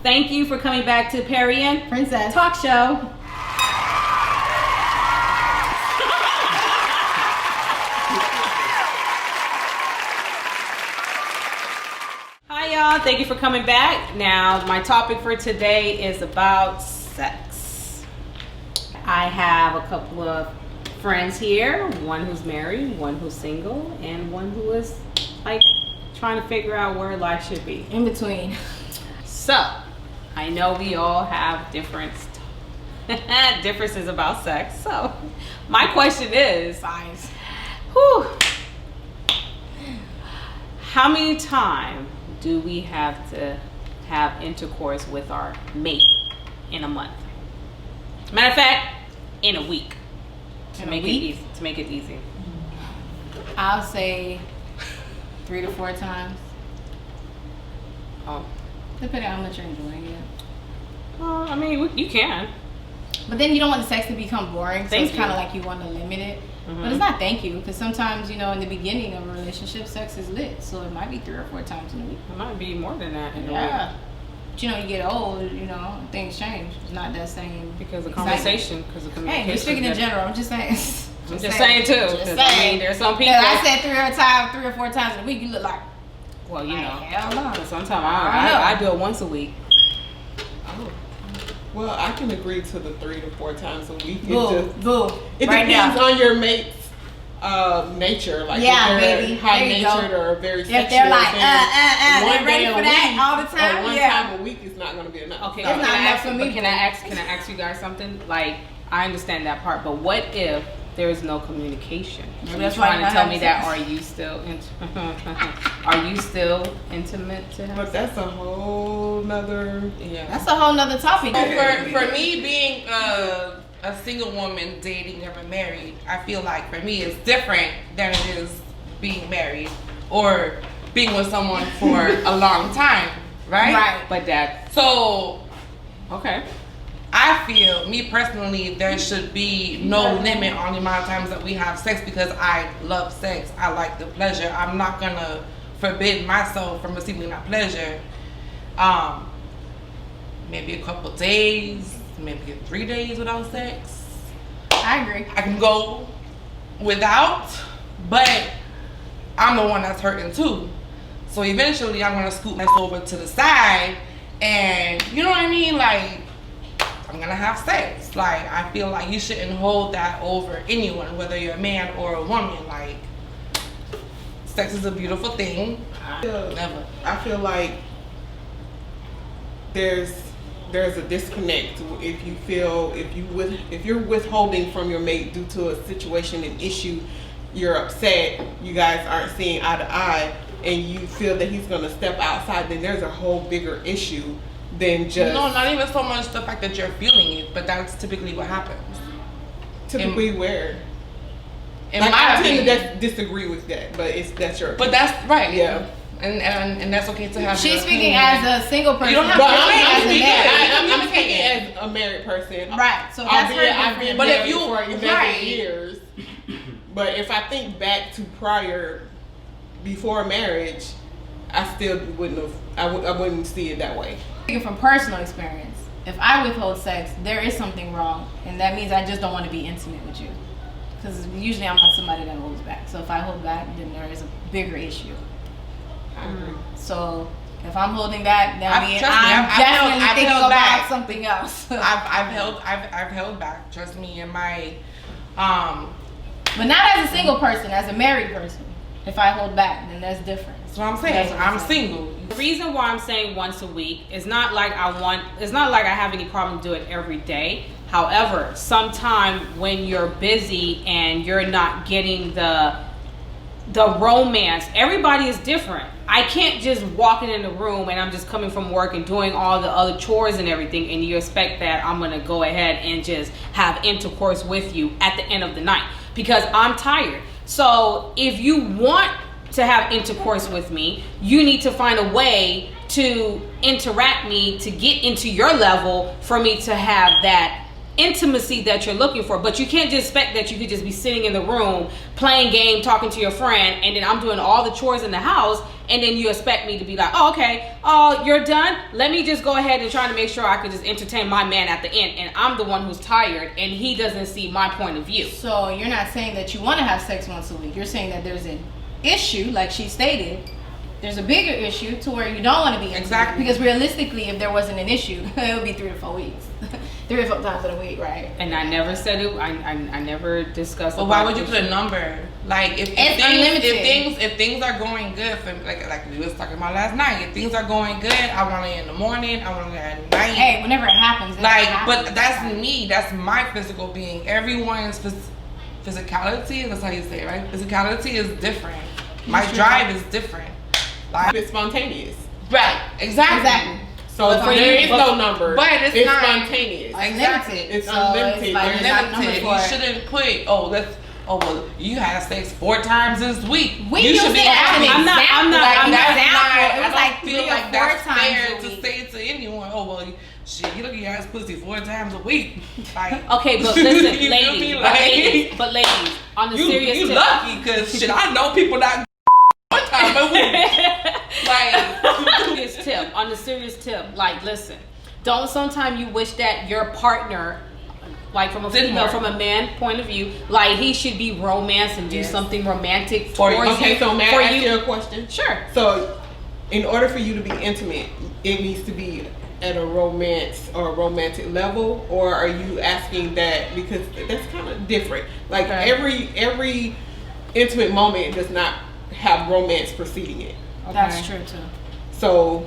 Thank you for coming back to Perri and Princesse Talk Show. Hi y'all, thank you for coming back. Now, my topic for today is about sex. I have a couple of friends here, one who's married, one who's single, and one who is like trying to figure out where life should be. in between. So, I know we all have differences about sex. So, my question is, Size. how many times do we have to have intercourse with our mate in a month? Matter of fact, in a week. To make it easy. I'll say 3 to 4 times. Oh. Depending on how much you're enjoying it. Well, I mean, you can. But then you don't want the sex to become boring, so Thank it's kind of you. like you want to limit it. But it's not thank you, because sometimes, you know, in the beginning of a relationship, sex is lit. So it might be 3 or 4 times in a week. It might be more than that in a week. Yeah. But, you know, you get old, you know, things change. It's not that same. Because of excitement. conversation, because of communication. Hey, you're speaking in general. I'm just saying. I'm just saying too. Just 'Cause, saying. I mean, there's some people. I said 3 or 4 times in a week. You look like. Well, you know. Hell no. Sometimes I do it once a week. Oh. Well, I can agree to the 3 to 4 times a week. It Right depends now. on your mate's nature. Like Yeah, if they're baby. high There you natured go. or very sexual. If they're like, then they're one ready day for a that week all the time, or one yeah. time a week is not going to be enough. Okay, It's not enough for me. Can I ask you guys something? Like, I understand that part, but what if there is no communication? So you're That's why trying you're to not tell me having that? Are you still intimate to have? But that's a whole nother. Yeah. That's a whole nother topic. For me, being a single woman dating, never married, I feel like for me it's different than it is being married or being with someone for a long time, right? Right. But that. So Okay. I feel, me personally, there should be no limit on the amount of times that we have sex because I love sex. I like the pleasure. I'm not gonna forbid myself from receiving that pleasure. Maybe a couple days, maybe 3 days without sex. I agree. I can go without, but I'm the one that's hurting too. So eventually I'm gonna scoot this over to the side and, you know what I mean? Like, I'm gonna have sex. Like, I feel like you shouldn't hold that over anyone, whether you're a man or a woman. Like, sex is a beautiful thing. Never. I feel like there's a disconnect if you're withholding from your mate due to a situation, an issue, you're upset, you guys aren't seeing eye to eye, and you feel that he's gonna step outside, then there's a whole bigger issue than just. No, not even so much the fact that you're feeling it, but that's typically what happens. Typically where? In Like, my I tend opinion. to disagree with that, but that's your. But that's right. Yeah. And that's okay to have. She's your speaking opinion. as a single person. You don't have But to I'm as a speaking. man. I'm speaking as a married person. Right, so that's Albeit her I've been different. But if married you- for 11 right. years. But if I think back to before marriage, I still wouldn't have. I wouldn't see it that way. Speaking from personal experience, if I withhold sex, there is something wrong, and that means I just don't want to be intimate with you. Because usually I'm not somebody that holds back. So if I hold back, then there is a bigger issue. I agree. So if I'm holding back, then I've- I'm trust me, I've definitely held thinking about back. something else. I've held back. Trust me, in my But not as a single person, as a married person. If I hold back, then that's different. That's what I'm saying. That's what I'm I'm saying. single. The reason why I'm saying once a week is not like it's not like I have any problem doing it every day. However, sometime when you're busy and you're not getting the romance, everybody is different. I can't just walk in the room and I'm just coming from work and doing all the other chores and everything, and you expect that I'm gonna go ahead and just have intercourse with you at the end of the night because I'm tired. So if you want to have intercourse with me, you need to find a way to interact me to get into your level for me to have that intimacy that you're looking for. But you can't just expect that you could just be sitting in the room playing game, talking to your friend, and then I'm doing all the chores in the house, and then you expect me to be like, oh, okay, oh, you're done, let me just go ahead and try to make sure I could just entertain my man at the end, and I'm the one who's tired and he doesn't see my point of view. So you're not saying that you want to have sex once a week. You're saying that there's an issue, like she stated. There's a bigger issue to where you don't want to be intimate. Exactly. Because realistically, if there wasn't an issue, it would be 3 to 4 weeks. 3 or 4 times in a week, right? And I never said it. I never discussed. But why would you put a number? Like if things are going good for like we was talking about last night. If things are going good, I want it in the morning. I want it at night. Hey, whenever it happens. But that's me. That's my physical being. Everyone's physicality. That's how you say it, right? Physicality is different. My drive is different. Like It's spontaneous. right. Exactly. So there is no number. But it's not spontaneous. Exactly. It's So unlimited. it's like There's not not number Limited. for You it. shouldn't put well, you had sex 4 times this week. We you used should be to have happy. an example. I'm not- It was I like don't 3 feel or like 4 that's times fair a to week. say to anyone. Oh well, shit, you look at your ass pussy 4 times a week. Like, Okay, but listen, You feel ladies, me? but ladies, on the serious you tip. lucky because shit, I know people not 1 time a week. Like, On the serious tip, like, listen, don't sometimes you wish that your partner, like from a Did female, more. from a man point of view, like he should be romance and do Yes. something romantic For you. towards Okay, you. so may for I ask you. you a question? Sure. So, in order for you to be intimate, it needs to be at a romance or a romantic level, or are you asking that because that's kind of different? Like Okay. every intimate moment does not have romance preceding it. That's true too. So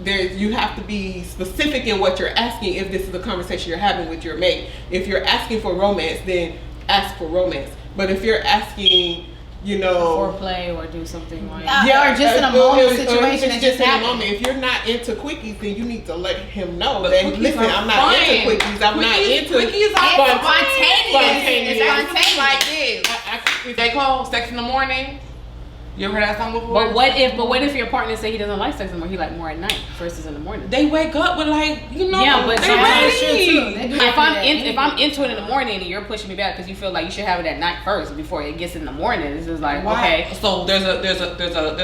you have to be specific in what you're asking if this is a conversation you're having with your mate. If you're asking for romance, then ask for romance. But if you're asking, Foreplay or do something like Or just in a moment situation it's that just just in a happened. moment. If you're not into quickies, then you need to let him know But that quickies listen, are I'm not into fun. quickies. I'm not into quickies are It's fun. spontaneous. It's spontaneous. Like this. They call sex in the morning. You ever heard that song before? But what if your partner say he doesn't like sex anymore? He like more at night versus in the morning. They wake up with like, Yeah, but they sometimes ready. it's true too. They do If that I'm into it in the morning and you're pushing me back because you feel like you should have it at night first before it gets in the morning, it's just like Why? okay. So there's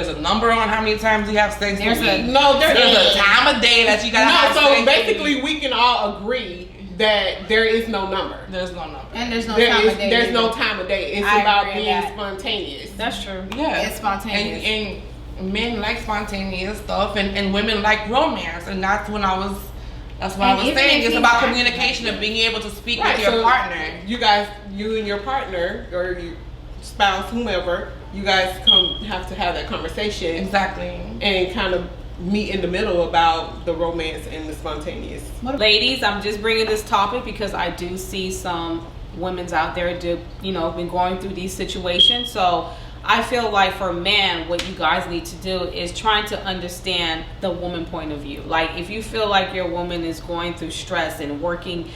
a number on how many times you have sex. There's a week. there's There's a time of day that you gotta have no. sex. So basically, we can all agree that there is no number. There's no number. And there's no time of day. There's no either. time of day. It's I about agree with being that. spontaneous. That's true. Yeah, It's spontaneous. And men like spontaneous stuff, and women like romance, and that's what I was And saying. even if It's he's about not- communication and being able to speak Right, with your so partner. you and your partner or your spouse, whomever, you guys have to have that conversation Exactly. and kind of meet in the middle about the romance and the spontaneous. Ladies, I'm just bringing this topic because I do see some women's out there been going through these situations. So I feel like for men, what you guys need to do is trying to understand the woman point of view. Like if you feel like your woman is going through stress and working,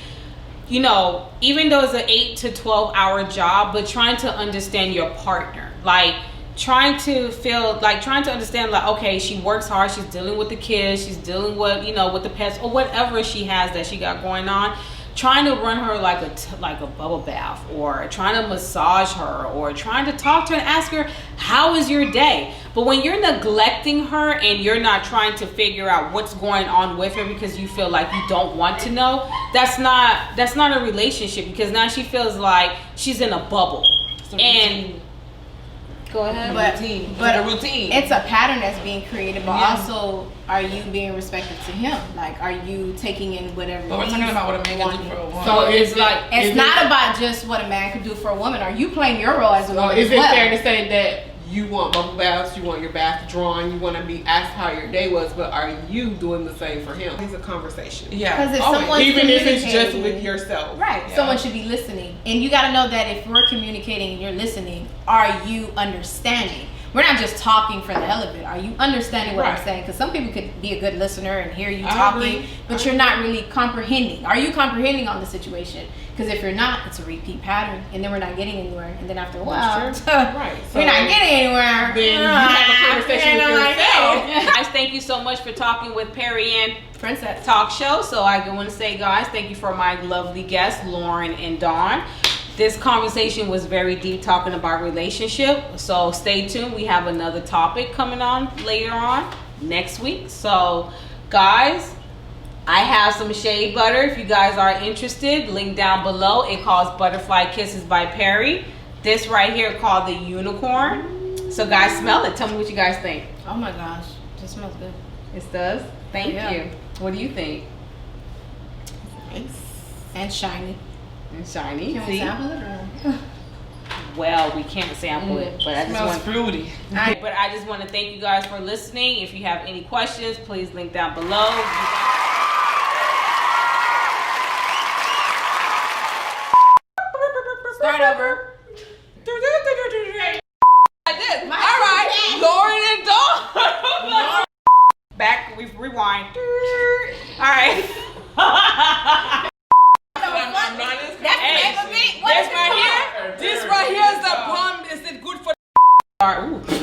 even though it's an 8 to 12 hour job, but trying to understand your partner. Like trying to understand like, okay, she works hard, she's dealing with the kids, she's dealing with, with the pets or whatever she has that she got going on. Trying to run her like a bubble bath, or trying to massage her, or trying to talk to her and ask her, how is your day? But when you're neglecting her and you're not trying to figure out what's going on with her because you feel like you don't want to know, that's not a relationship, because now she feels like she's in a bubble. And go ahead. But a routine. It's a pattern that's being created, but Yeah. also, are you being respectful to him? Like, are you taking in whatever? But we're talking about what a man can do for a woman. So it's like It's not about just what a man can do for a woman. Are you playing your role as a So woman? is as it well? fair to say that you want bubble baths, you want your bath drawn, you want to be asked how your day was, but are you doing the same for him? It's a conversation. Yeah. Because if Always. someone- Even if it's just communicating. with yourself. Right. Yeah. Someone should be listening. And you got to know that if we're communicating and you're listening, are you understanding? we're not just talking for the hell of it. Are you understanding what I'm Right. saying? Because some people could be a good listener and hear you I talking, agree. but you're not really comprehending. Are you comprehending on the situation? Because if you're not, it's a repeat pattern, and then we're not getting anywhere. And then after a while, Right. we're not getting anywhere. Then you have a conversation with yourself. Guys, thank you so much for talking with Perri and Princesse. Talk Show. So I want to say, guys, thank you for my lovely guests, Lauren and Dawn. This conversation was very deep, talking about relationship. So stay tuned. We have another topic coming on later on next week. So, guys, I have some shea butter. If you guys are interested, link down below. It calls Butterfly Kisses by Perri. This right here called the Unicorn. So, guys, smell it. Tell me what you guys think. Oh my gosh, this smells good. It does. Thank Yeah. you. What do you think? And shiny. And shiny. Can we See? sample it or? Well, we can't sample it, but I just Smells want. fruity. But I just want to thank you guys for listening. If you have any questions, please link down below. Start over. I did. All right, Lauren and Dawn. Back. We rewind. All right. I'm not as Hey, This this right here. This right here is the bomb. Is it good for? All right. Ooh.